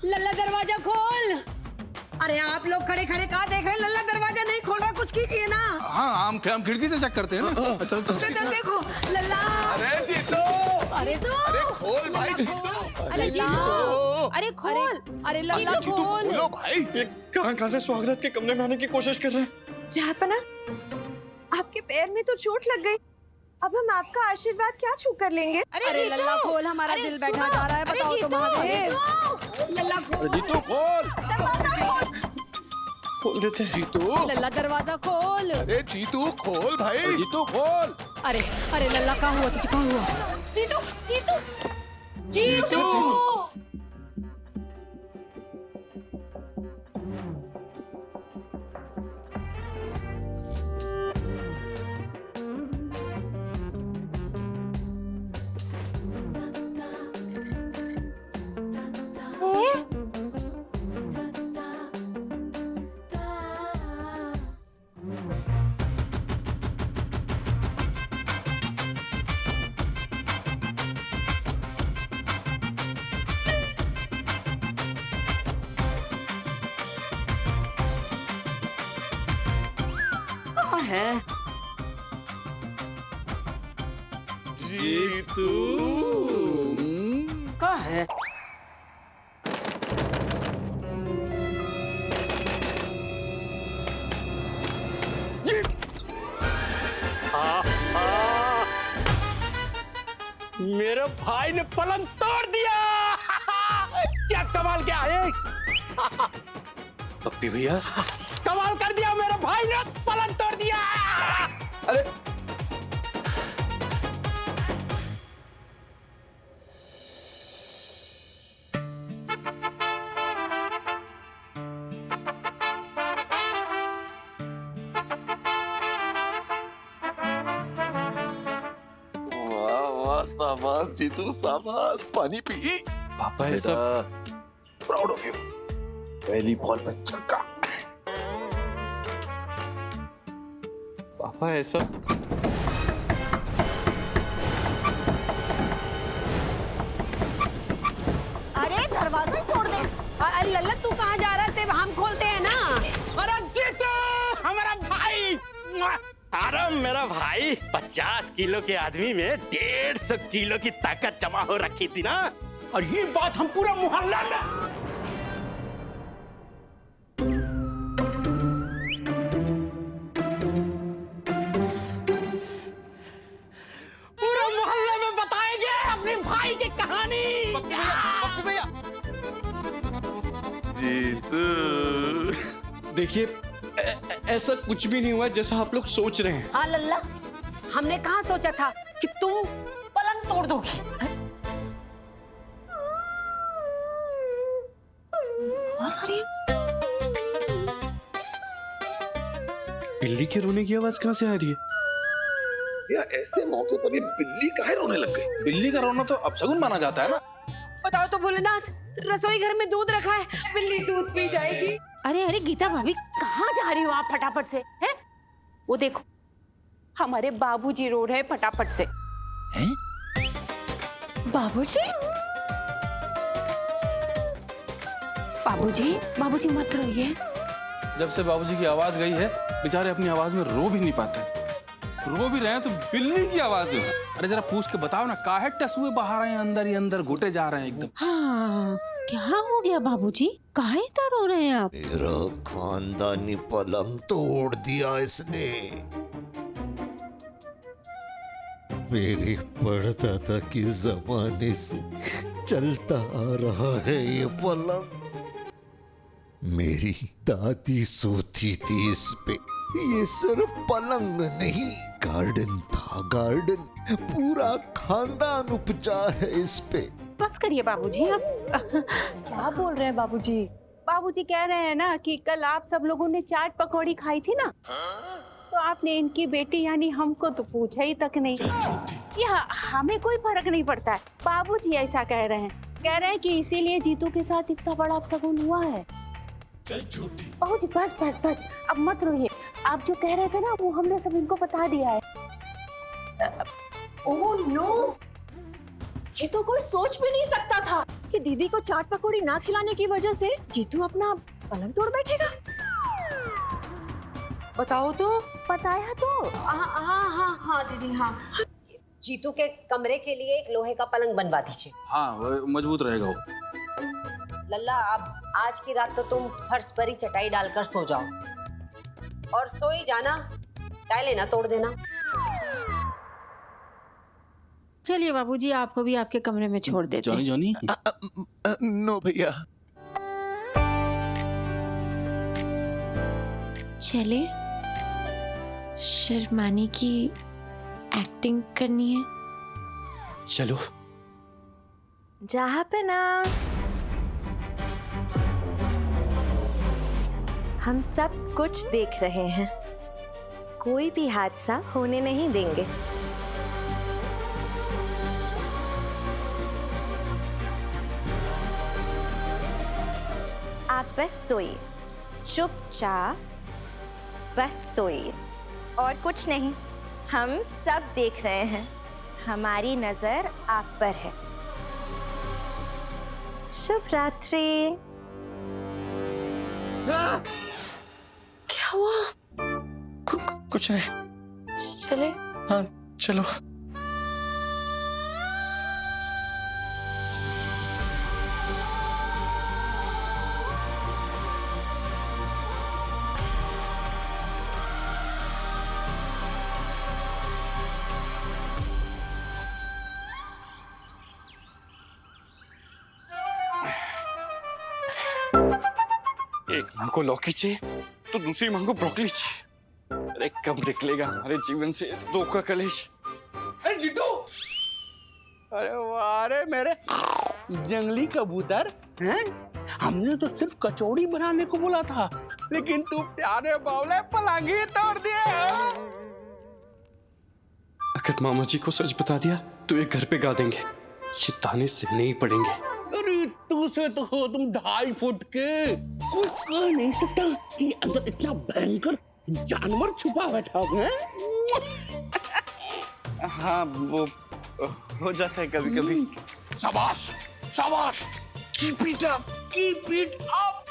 लल्ला दरवाजा खोल। अरे आप लोग खड़े खड़े कहाँ देख रहे हैं? लल्ला दरवाजा नहीं खोल रहा, कुछ कीजिए ना। हाँ हम खिड़की से चेक करते हैं ना। चल तो देखो लल्ला। अरे जीतो, अरे तो अरे खोल भाई। अरे जीतो, अरे खोल। अरे लल्ला खोल। खोलो भाई। ये कहाँ से स्वागत के कमरे में आने की कोशिश कर रहे हैं? जहाँपना, आपके पैर में तो चोट लग गई, अब हम आपका आशीर्वाद क्या छू कर लेंगे? अरे लल्ला खोल, हमारा दिल बैठा जा रहा है। बताओ तो महादेव। लल्ला खोल। जीतो खोल। खोल देते हैं। जीतो, लल्ला दरवाजा खोल। अरे जीतू खोल भाई। जीतो खोल। अरे अरे लल्ला का हुआ? तुझे का हुआ? जीतू जीतू जीतू। है जीतू कहाँ है? मेरे भाई ने पलंग तोड़ दिया। क्या कमाल क्या है पप्पी भैया, कमाल कर दिया, मेरे भाई ने पलंग तोड़ दिया। अरे शाबाश जीतू शाबाश। पानी पी। पापा ये सब प्राउड ऑफ यू। पहली बॉल पे छक्का। पापा ये सब अरे दरवाजा ही तोड़ दे। अरे लल्ला तू कहाँ जा रहा है? हम खोलते हैं ना। अरे जीतू हमारा भाई। अरे मेरा भाई 50 किलो के आदमी में 150 किलो की ताकत जमा हो रखी थी ना, और ये बात हम पूरा मोहल्ला में बताएंगे अपने भाई की कहानी। भैया जीतू देखिए, ऐसा कुछ भी नहीं हुआ जैसा आप लोग सोच रहे हैं। हाँ लल्ला, हमने कहाँ सोचा था कि तुम पलंग तोड़ दोगी। बिल्ली के रोने की आवाज कहाँ से आ रही है? यार ऐसे मौके पर ये बिल्ली काहे रोने लग गई? बिल्ली का रोना तो अपशगुन माना जाता है ना। बताओ तो भोलेनाथ, रसोई घर में दूध रखा है, बिल्ली दूध पी जाएगी। अरे अरे गीता भाभी, कहाँ जा रही हो आप फटाफट से? हैं? वो देखो, हमारे बाबूजी रो रहे हैं फटाफट से। हैं? बाबूजी? बाबूजी, बाबूजी मत रोइए। जब से बाबूजी की आवाज गई है, बेचारे अपनी आवाज में रो भी नहीं पाते। रो भी रहे हैं तो बिल्ली की आवाज है। अरे जरा पूछ के बताओ ना, काहे टसुए बाहर रहे हैं, अंदर ही अंदर घुटे जा रहे हैं एकदम। हाँ, क्या हो गया बाबूजी? काहे इतना रो रहे हैं आप? मेरा खानदानी पलंग तोड़ दिया इसने। मेरे परदादा के जमाने से चलता आ रहा है ये पलंग। मेरी दादी सोती थी इस पे। ये सिर्फ पलंग नहीं, गार्डन था, गार्डन। पूरा खानदान उपजा है इस पे। बस करिए बाबूजी अब। क्या बोल रहे हैं बाबूजी? बाबूजी कह रहे हैं ना कि कल आप सब लोगों ने चाट पकौड़ी खाई थी ना, तो आपने इनकी बेटी यानी हमको तो पूछा ही तक नहीं। ये हमें कोई फर्क नहीं पड़ता है। बाबूजी ऐसा कह रहे हैं कि इसीलिए जीतू के साथ इतना बड़ा अपशगुन हुआ है। बाबूजी बस बस बस, अब मत रोइए। आप जो कह रहे थे ना, वो हमने सब इनको बता दिया है। ओह नो, ये तो कोई सोच भी नहीं सकता था कि दीदी को चाट पकौड़ी ना खिलाने की वजह से जीतू अपना पलंग तोड़ बैठेगा। बताओ तो। बताया तो। हाँ दीदी हाँ। जीतू के कमरे के लिए एक लोहे का पलंग बनवा दीजिए। हाँ वो मजबूत रहेगा वो। लल्ला अब आज की रात तो तुम फर्श पर ही चटाई डालकर सो जाओ और सो ही जाना, टाइलें ना तोड़ देना। चलिए बाबूजी, आपको भी आपके कमरे में छोड़ देते हैं। जॉनी नो भैया। चले, शर्माने की एक्टिंग करनी है। चलो। जहाँ पे ना हम सब कुछ देख रहे हैं, कोई भी हादसा होने नहीं देंगे। आप बस सोइए, चुपचाप बस सोइए और कुछ नहीं। हम सब देख रहे हैं, हमारी नजर आप पर है। शुभ रात्रि। क्या हुआ? कुछ नहीं। चले। हाँ चलो। एक माँ को लौकी चाहिए तो दूसरी माँ को ब्रोकली चाहिए। अरे कब निकलेगा हमारे जीवन से दो का कलेश। अरे जिड्डू, अरे वाह रे मेरे जंगली कबूतर हैं? हमने तो सिर्फ कचौड़ी बनाने को बोला था, लेकिन तू प्यारे बावले पलंग ही तोड़ दिए। अगर मामा जी को सच बता दिया तो ये घर पे गा देंगे, ये ताने सहने ही पड़ेंगे। अरे तू से तो हो तुम 2.5 फुट के, कोई कह नहीं सकता कि अंदर इतना भयंकर जानवर छुपा बैठा है। हाँ वो हो जाता है कभी कभी। शाबाश शाबाश, keep it up, keep it up.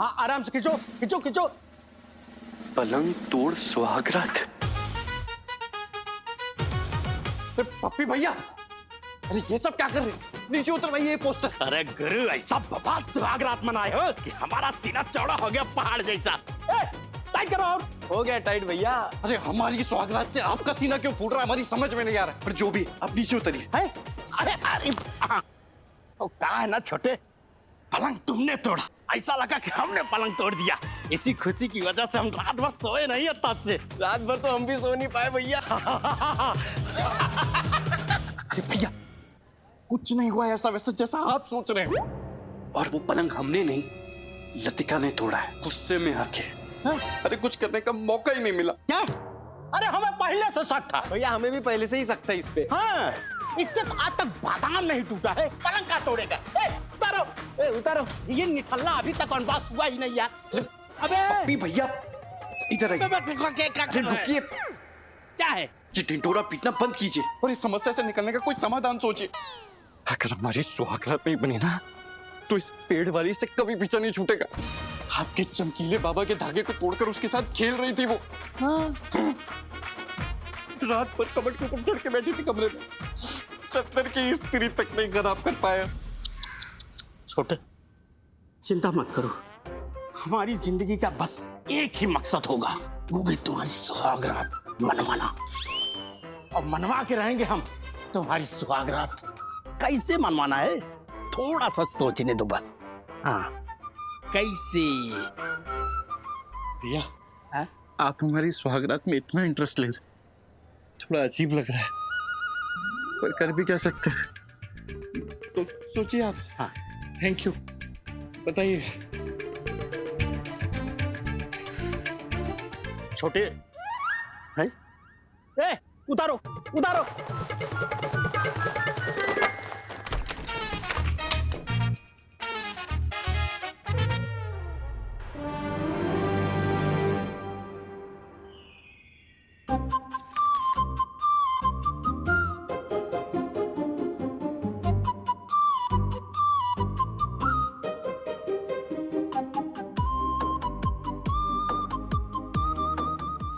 हाँ आराम से खींचो खींचो खींचो। पलंग तोड़ सुहागरात। पप्पी भैया, अरे ये सब क्या कर रहे हैं? नीचे उतरवाइए ये पोस्टर। अरे गुरु, ऐसा बवाल सुहागरात मनाए हो कि हमारा सीना चौड़ा हो गया पहाड़ जैसा। टाइट करो और। हो गया टाइट भैया। अरे हमारी सुहागरात से आपका सीना क्यों फूट रहा है, हमारी समझ में नहीं आ रहा है। पर जो भी, अब नीचे उतरिए। है? अरे अरे हाँ। तो क्या है ना छोटे, पलंग तुमने तोड़ा, ऐसा लगा कि हमने पलंग तोड़ दिया। इसी खुशी की वजह से हम रात भर सोए नहीं है तब से। रात भर तो हम भी सो नहीं पाए भैया। भैया कुछ नहीं हुआ ऐसा वैसा जैसा आप सोच रहे हैं। और वो पलंग हमने नहीं, लतिका ने तोड़ा है, गुस्से में आके। अरे कुछ करने का मौका ही नहीं मिला। क्या? अरे हमें पहले से शक था भैया, हमें भी पहले से ही शक था इस पे। हाँ, इससे तो आज तक बादाम नहीं टूटा है, पलंग का तोड़ेगा। उतारो उतारो, ये निठल्ला अभी तक अनबॉक्स हुआ ही नहीं यार। अबे भैया इधर आइए। रुकिए, क्या है? ये ढिंढोरा पीटना बंद कीजिए और इस समस्या से निकलने का कोई समाधान सोचिए। अगर हमारी सुहागरात नहीं बनी ना, तो इस पेड़ वाली से कभी पीछा नहीं छूटेगा। आपके चमकीले बाबा के धागे को तोड़कर उसके साथ खेल रही थी वो। रात भर कमर के ऊपर चढ़ के बैठी थी कमरे में। 70 की स्त्री तक नहीं खराब कर पाया। छोटे, चिंता मत करो, हमारी जिंदगी का बस एक ही मकसद होगा, वो भी तुम्हारी सुहागरात मनवाना। और मनवा के रहेंगे हम तुम्हारी सुहागरात। कैसे मनवाना है, थोड़ा सा सोचने दो बस। हाँ, कैसे? भैया, आप हमारी सुहागरात में इतना इंटरेस्ट ले रहे, थोड़ा अजीब लग रहा है, पर कर भी क्या सकते हैं। तो सोचिए आप। हाँ, थैंक यू। बताइए। छोटे हैं? उतारो उतारो।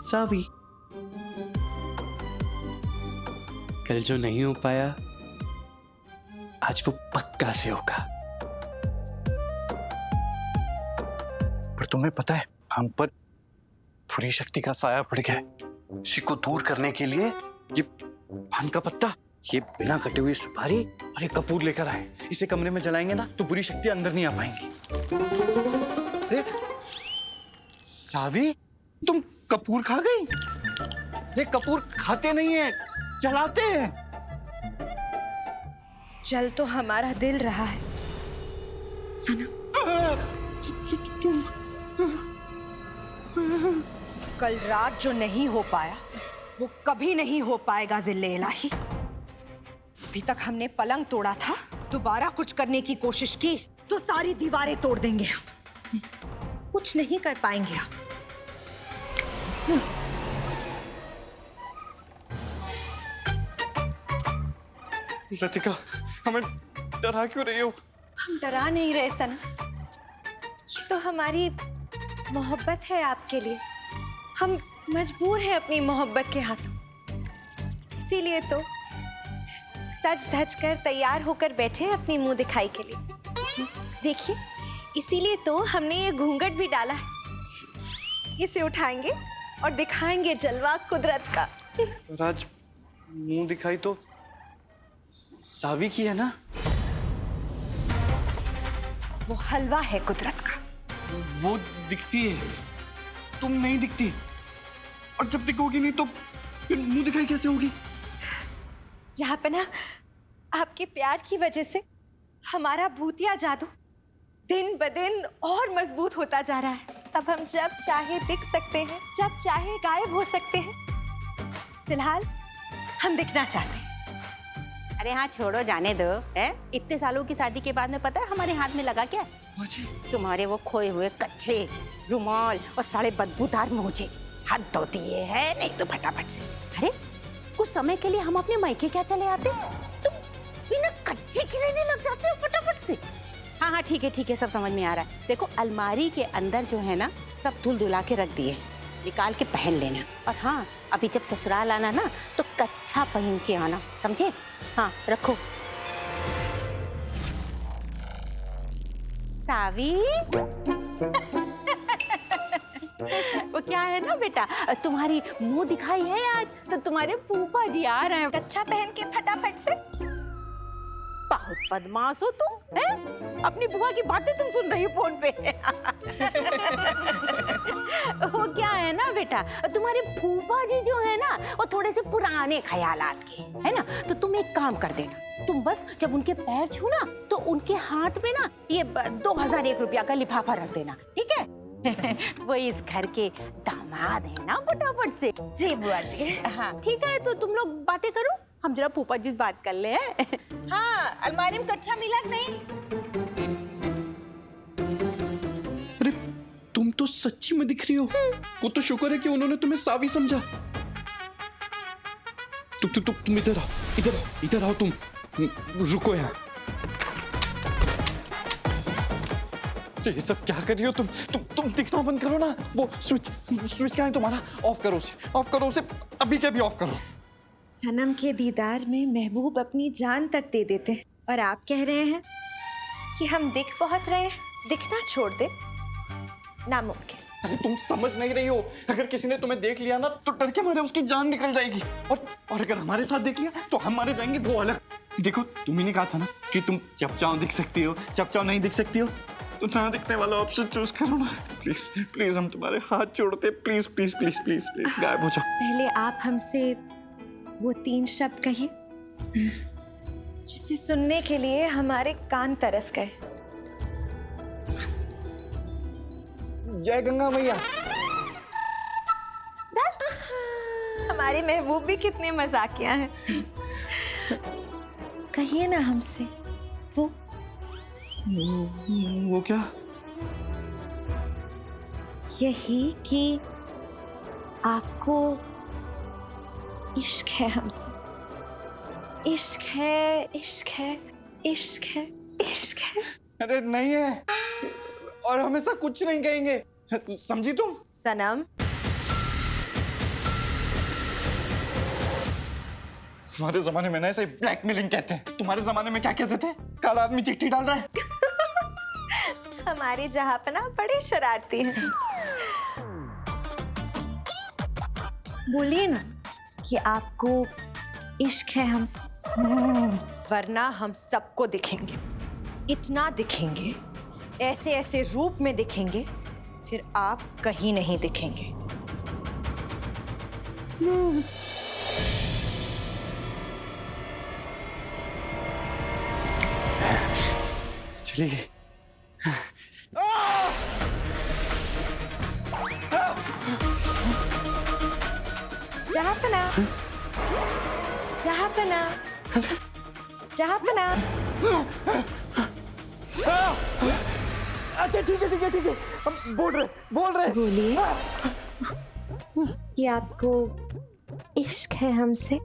सावी। कल जो नहीं हो पाया आज वो पक्का से होगा। पर तुम्हें पता है हम पर बुरी शक्ति का साया पड़ गया है। इसी को दूर करने के लिए ये पान का पत्ता, ये बिना कटे हुई सुपारी और ये कपूर लेकर आए। इसे कमरे में जलाएंगे ना तो बुरी शक्ति अंदर नहीं आ पाएंगी। अरे सावी, तुम कपूर खा गई? ये कपूर खाते नहीं है, जलाते हैं। जल तो हमारा दिल रहा है सनम। कल रात जो नहीं हो पाया वो कभी नहीं हो पाएगा जिल्ले इलाही। अभी तक हमने पलंग तोड़ा था, दोबारा कुछ करने की कोशिश की तो सारी दीवारें तोड़ देंगे हम। कुछ नहीं कर पाएंगे हम। लतिका, हमें डरा क्यों रही हो? हम डरा नहीं रहे सनम, ये तो हमारी मोहब्बत है आपके लिए। हम मजबूर हैं अपनी मोहब्बत के हाथों, इसीलिए तो सज धज कर तैयार होकर बैठे हैं अपनी मुंह दिखाई के लिए। देखिए, इसीलिए तो हमने ये घूंघट भी डाला है। इसे उठाएंगे और दिखाएंगे जलवा कुदरत का। राज, मुंह दिखाई तो सावी की है ना? वो हलवा है कुदरत का। वो दिखती है, तुम नहीं दिखती। और जब दिखोगी नहीं तो फिर मुंह दिखाई कैसे होगी? जहाँ पे ना आपके प्यार की वजह से हमारा भूतिया जादू दिन ब दिन और मजबूत होता जा रहा है। अब हम जब चाहे दिख सकते हैं, जब चाहे गायब हो सकते हैं। फिलहाल हम दिखना चाहते हैं। अरे हाँ, छोड़ो, जाने दो। है इतने सालों की शादी के बाद में पता है हमारे हाथ में लगा क्या? तुम्हारे वो खोए हुए कच्छे, रुमाल और सारे बदबूदार मोजे। हद होती है, नहीं तो फटाफट से। अरे कुछ समय के लिए हम अपने मायके क्या चले आते, तुम बिना कच्चे की रहने लग जाते हो फटाफट से। हाँ हाँ, ठीक है, सब समझ में आ रहा है। देखो, अलमारी के अंदर जो है ना, सब धुल धुला के रख दिए, निकाल के पहन लेना। और हाँ, अभी जब ससुराल आना ना तो कच्छा पहन के आना, समझे? हाँ, रखो। सावी वो क्या है ना बेटा, तुम्हारी मुंह दिखाई है आज, तो तुम्हारे फूफा जी आ रहे हैं। कच्छा पहन के फटाफट से। बहुत बदमाश हो तुम, हैं? अपनी बुआ की बातें तुम सुन रही हो फोन पे। वो क्या है ना बेटा, तुम्हारे फूफा जी जो है ना, वो थोड़े से पुराने ख्यालात के है ना। तो तुम एक काम कर देना, तुम बस जब उनके पैर छूना तो उनके हाथ में ना ये 2001 रुपया का लिफाफा रख देना, ठीक है? वो इस घर के दामाद है ना, फटाफट से। जी बुआ जी। हाँ ठीक है, तो तुम लोग बातें करो, हम जरा फूफा जी से बात कर ले। हाँ, अलमारी में कच्चा मिला कि नहीं? अरे तुम तो सच्ची में दिख रही हो। वो तो शुक्र है कि उन्होंने तुम्हें सावी समझा। तुम इधर आओ, इधर आओ, तुम रुको यहाँ। ये सब क्या कर रही हो तुम दिखना बंद करो ना। वो स्विच क्या है तुम्हारा? ऑफ करो उसे अभी के अभी ऑफ करो। सनम के दीदार में महबूब अपनी जान तक दे देते हैं, और आप कह रहे हैं कि हम दिख बहुत रहे हैं, दिखना छोड़ दे? नामुमकिन। अरे तुम समझ नहीं रही हो, अगर किसी ने तुम्हें देख लिया ना तो डर के मारे उसकी जान निकल जाएगी, और अगर हमारे साथ देख लिया तो हम मारे जाएंगे, वो अलग। देखो, तुम्ही ने कहा था ना कि तुम जब चाहो दिख सकती हो, जब चाहो नहीं दिख सकती हो, तो ना दिखने वाला ऑप्शन चूज करो ना। प्लीज हम तुम्हारे हाथ जोड़ते, प्लीज गायब हो जाओ। पहले आप हमसे वो 3 शब्द कहिए जिसे सुनने के लिए हमारे कान तरस गए। जय गंगा मैया। हमारे महबूब भी कितने मजाकिया हैं। कहिए ना हमसे वो क्या? यही कि आपको इश्क है हमसे। इश्क है, इश्क है, इश्क है, इश्क है। अरे नहीं है, और हमेशा कुछ नहीं कहेंगे, समझी तुम? सनम, तुम्हारे जमाने में ना इसे ब्लैकमेलिंग कहते हैं। तुम्हारे जमाने में क्या कहते थे? काला आदमी चिट्ठी डाल रहा है। हमारे जहाँपना बड़े शरारती हैं। बोलिए ना कि आपको इश्क है हमसे, वरना हम सबको दिखेंगे, इतना दिखेंगे, ऐसे ऐसे रूप में दिखेंगे, फिर आप कहीं नहीं दिखेंगे। चलिए। जहाँपना, जहाँपना, जहाँपना। अच्छा ठीक है ठीक है ठीक है, हम बोल रहे। बोलिए कि आपको इश्क है हमसे।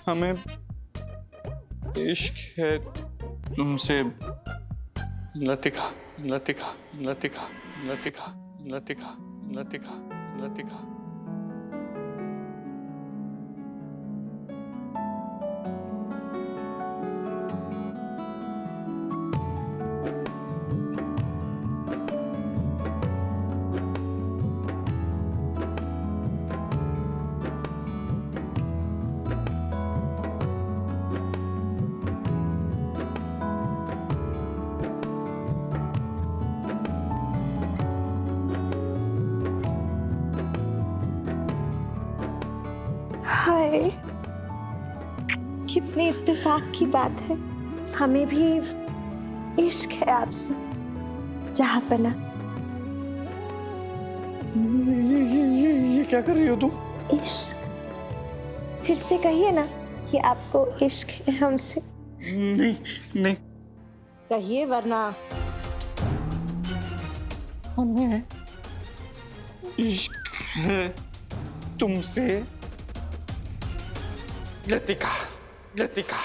हमें इश्क है तुमसे। लतिका लतिका लतिका लतिका लतिका लतिका लतिका। हाय, कितनी इत्तेफाक की बात है, हमें भी इश्क है आपसे जहाँपना। ये क्या कर रही हो तुम? इश्क, फिर से कहिए ना कि आपको इश्क है हमसे। नहीं कहिए वरना हमें इश्क है तुमसे। लतिका लतिका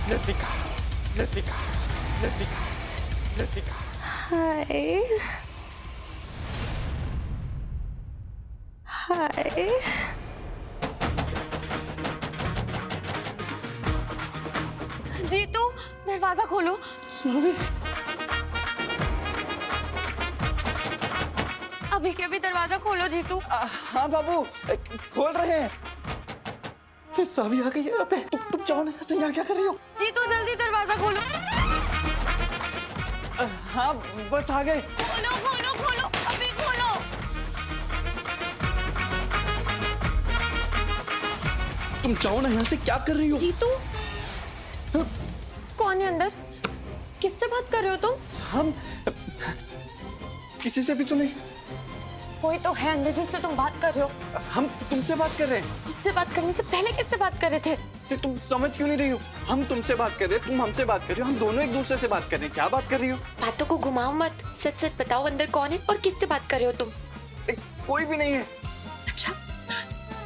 लतिका लतिका लतिका लतिका। हाय हाय। जीतू दरवाजा खोलो। अभी के अभी दरवाजा खोलो जीतू। हाँ बाबू, खोल रहे हैं। ये सावी आ गई है यहाँ पे। तुम जाओ ना यहाँ से, यहाँ क्या कर रही हो? जीतू जल्दी दरवाजा खोलो। हाँ बस आ गए। खोलो खोलो खोलो, अभी खोलो। तुम जाओ ना यहाँ से, क्या कर रही हो? जीतू कौन है अंदर? किससे बात कर रहे हो तुम? हम किसी से भी तो नहीं। कोई तो है अंदर जिससे तुम बात कर रहे हो। हम तुमसे बात कर रहे हैं। मुझसे बात करने से पहले किससे बात कर रहे थे? ये तुम समझ क्यों नहीं रही हो? हम तुमसे बात कर रहे हैं, तुम हमसे बात कर रही हो, हम दोनों एक दूसरे से बात कर रहे हैं। क्या बात कर रही हो? बातों को घुमाओ मत, सच सच बताओ अंदर कौन है और किससे बात कर रहे हो तुम? कोई भी नहीं है। अच्छा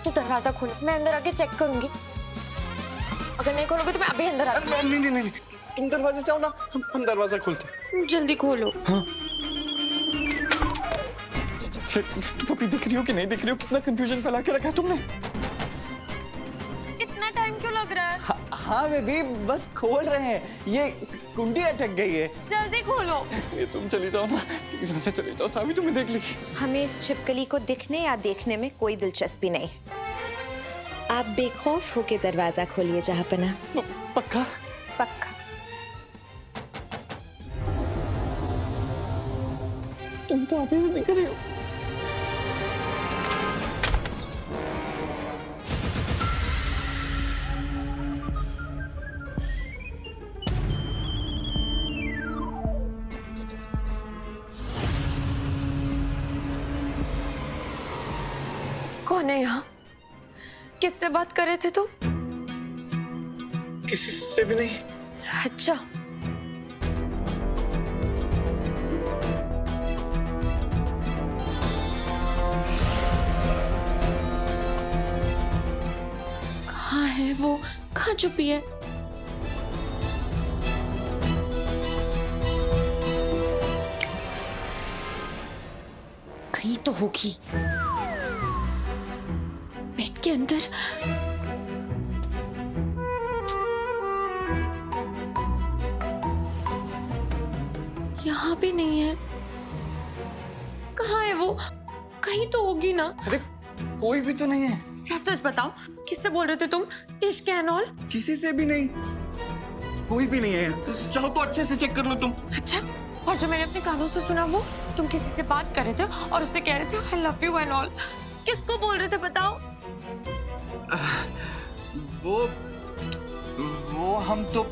तो दरवाजा खोलो, मैं अंदर आके चेक करूंगी। अगर नहीं खोलोगे तो मैं अभी अंदर आती हूँ। नहीं, तुम दरवाजे से आओ ना, हम दरवाजा खोलते हैं। जल्दी खोलो। हाँ। तुम अभी दिख रही हो कि नहीं दिख रही हो? कितना कंफ्यूजन फैला के रखा है तुमने। इतना टाइम क्यों लग रहा है? हाँ बेबी, बस खोल रहे हैं। ये कुंडी अटक गई है। जल्दी खोलो। ये तुम चली जाओ ना, यहाँ से चली जाओ। सावी तुम्हें देख लेगी। हमें इस छिपकली को दिखने या देखने में कोई दिलचस्पी नहीं। आप बेखौफ होके दरवाजा खोलिए जहाँपना। पक्का? पक्का। तुम तो अभी भी दिख रही हो। कौन है यहाँ? किससे बात कर रहे थे तुम? किसी से भी नहीं। अच्छा कहाँ है वो? कहाँ छुपी है? कहीं तो होगी। बेड के अंदर। यहाँ भी नहीं है। कहाँ है वो? कहीं तो होगी ना। अरे कोई भी तो नहीं है। सच सच बताओ, किससे बोल रहे थे तुम? इश्क एंड ऑल? किसी से भी नहीं, कोई भी नहीं है। चाहो तो अच्छे से चेक कर लो तुम। अच्छा, और जो मैंने अपने कानों से सुना वो तुम किसी से बात कर रहे थे और उससे कह रहे थे I love you and all. किसको बोल रहे थे बताओ? वो हम तो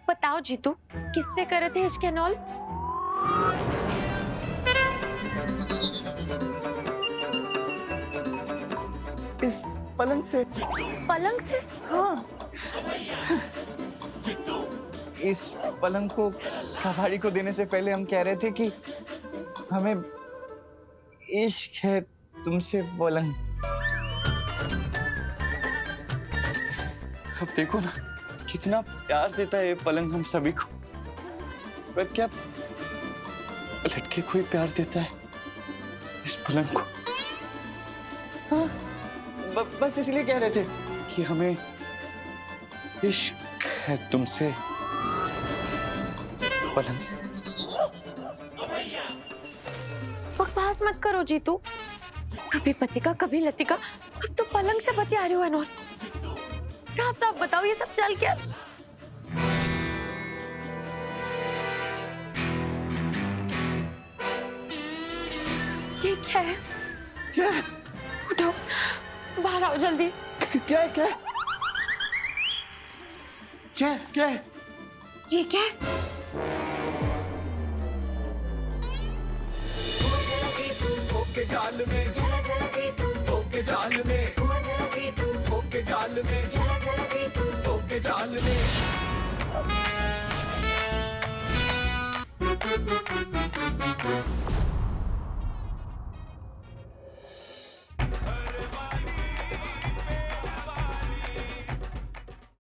बताओ जीतू, किससे कर रहे थे इश्क एंड ऑल? इस पलंग से। पलंग से? हाँ, इस पलंग को कबाड़ी को देने से पहले हम कह रहे थे कि हमें इश्क है तुमसे पलंग। अब देखो ना कितना प्यार देता है ये पलंग हम सभी को, पर क्या लड़के को ही प्यार देता है इस पलंग को? हाँ, बस इसलिए कह रहे थे कि हमें इश्क है तुमसे पलंग। बकवास मत करो जीतू, कभी पतिका कभी लतिका, अब तो पलंग से बतिया रही हो एंड ऑल। साफ साफ बताओ ये सब चल क्या? ये क्या है? क्या? उठो, बाहर आओ जल्दी। क्या क्या क्या क्या? ये क्या है? के जाल में के जाल में के जाल में के जाल में